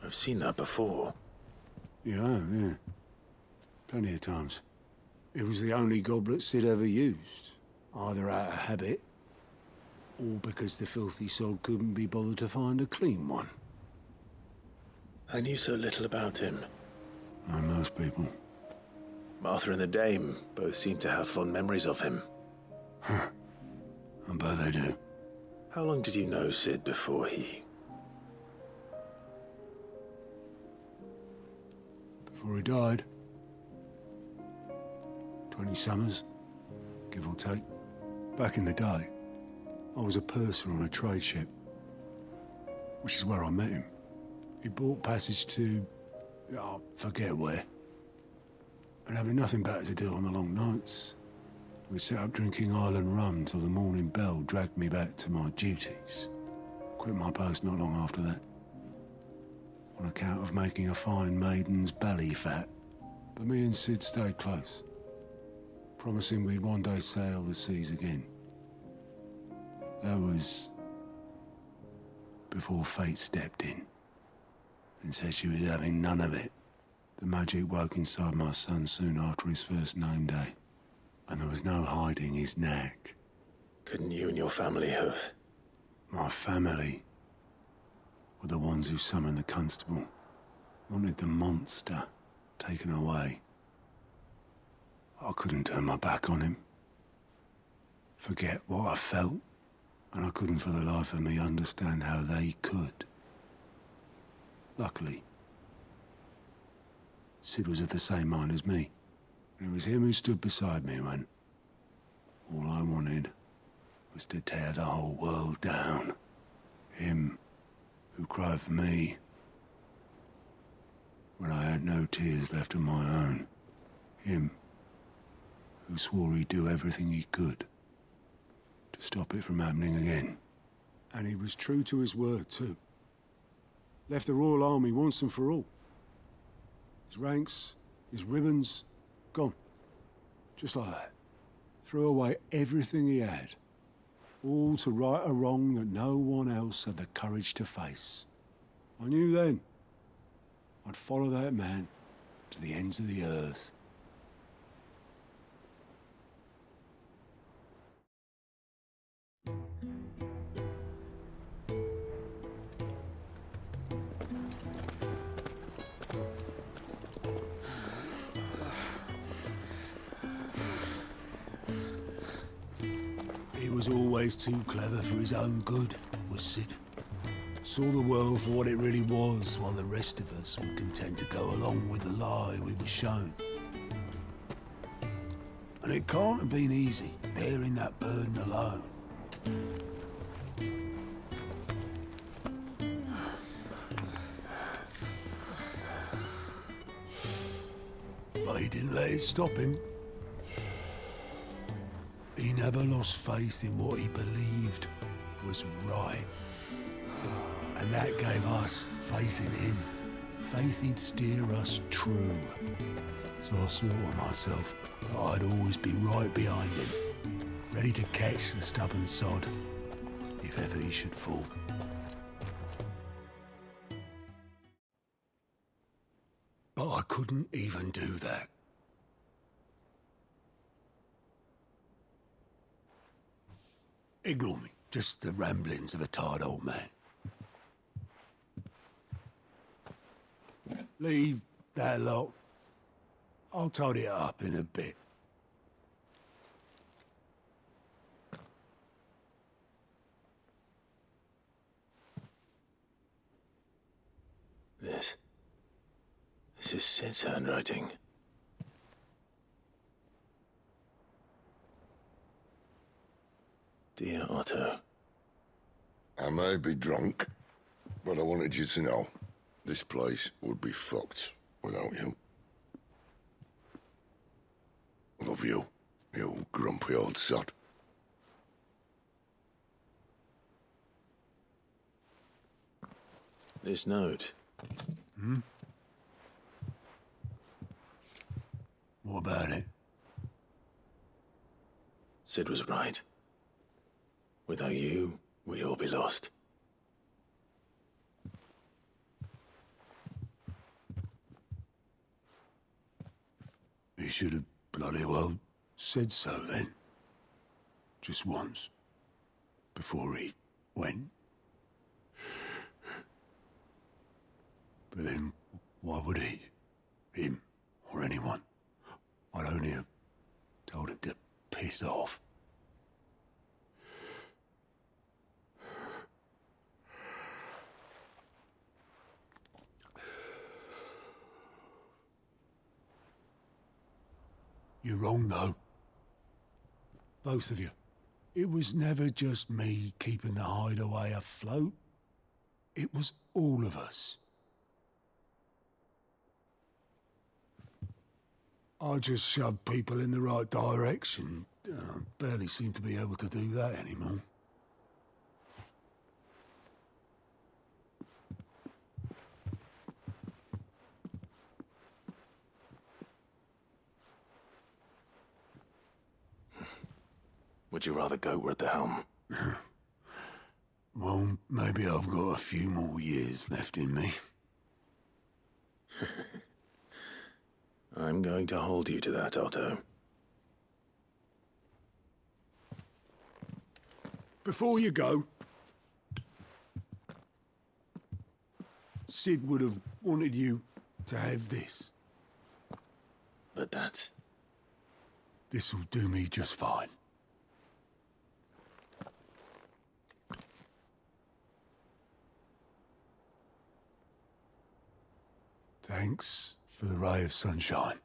I've seen that before. You have, yeah. Plenty of times. It was the only goblet Sid ever used, either out of habit, or because the filthy sod couldn't be bothered to find a clean one. I knew so little about him. Like most people. Martha and the Dame both seem to have fond memories of him. Huh. I bet they do. How long did you know Sid before he... Before he died. 20 summers, give or take. Back in the day, I was a purser on a trade ship, which is where I met him. He bought passage to... I forget where. And having nothing better to do on the long nights, we sat up drinking island rum till the morning bell dragged me back to my duties. Quit my post not long after that, on account of making a fine maiden's belly fat. But me and Sid stayed close, promising we'd one day sail the seas again. That was before fate stepped in and said she was having none of it. The magic woke inside my son soon after his first name day, and there was no hiding his knack. Couldn't you and your family have... My family were the ones who summoned the constable, wanted the monster taken away. I couldn't turn my back on him, forget what I felt, and I couldn't for the life of me understand how they could. Luckily, Sid was of the same mind as me. It was him who stood beside me when all I wanted was to tear the whole world down. Him who cried for me when I had no tears left of my own. Him who swore he'd do everything he could to stop it from happening again. And he was true to his word, too. Left the Royal Army once and for all. His ranks, his ribbons, gone. Just like that. Threw away everything he had. All to right a wrong that no one else had the courage to face. I knew then I'd follow that man to the ends of the earth. He was always too clever for his own good, was Sid. Saw the world for what it really was, while the rest of us were content to go along with the lie we were shown. And it can't have been easy, bearing that burden alone. But he didn't let it stop him. He never lost faith in what he believed was right. And that gave us faith in him. Faith he'd steer us true. So I swore to myself that I'd always be right behind him, ready to catch the stubborn sod, if ever he should fall. But I couldn't even do that. Ignore me. Just the ramblings of a tired old man. Leave that lot. I'll tidy it up in a bit. This is Sid's handwriting. Dear Otto. I may be drunk, but I wanted you to know this place would be fucked without you. Love you, you grumpy old sod. This note. Hmm? What about it? Sid was right. Without you, we'd all be lost. should have bloody well said so then. Just once. Before he went. But then, why would he? Him, or anyone? I'd only have told him to piss off. You're wrong, though. Both of you. It was never just me keeping the hideaway afloat. It was all of us. I just shoved people in the right direction. I barely seem to be able to do that anymore. Would you rather goat were at the helm? Well, maybe I've got a few more years left in me. I'm going to hold you to that, Otto. Before you go, Sid would have wanted you to have this. But that's... This'll do me just fine. Thanks for the ray of sunshine.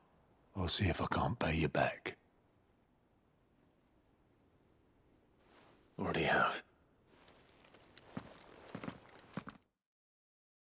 I'll see if I can't pay you back. Already have.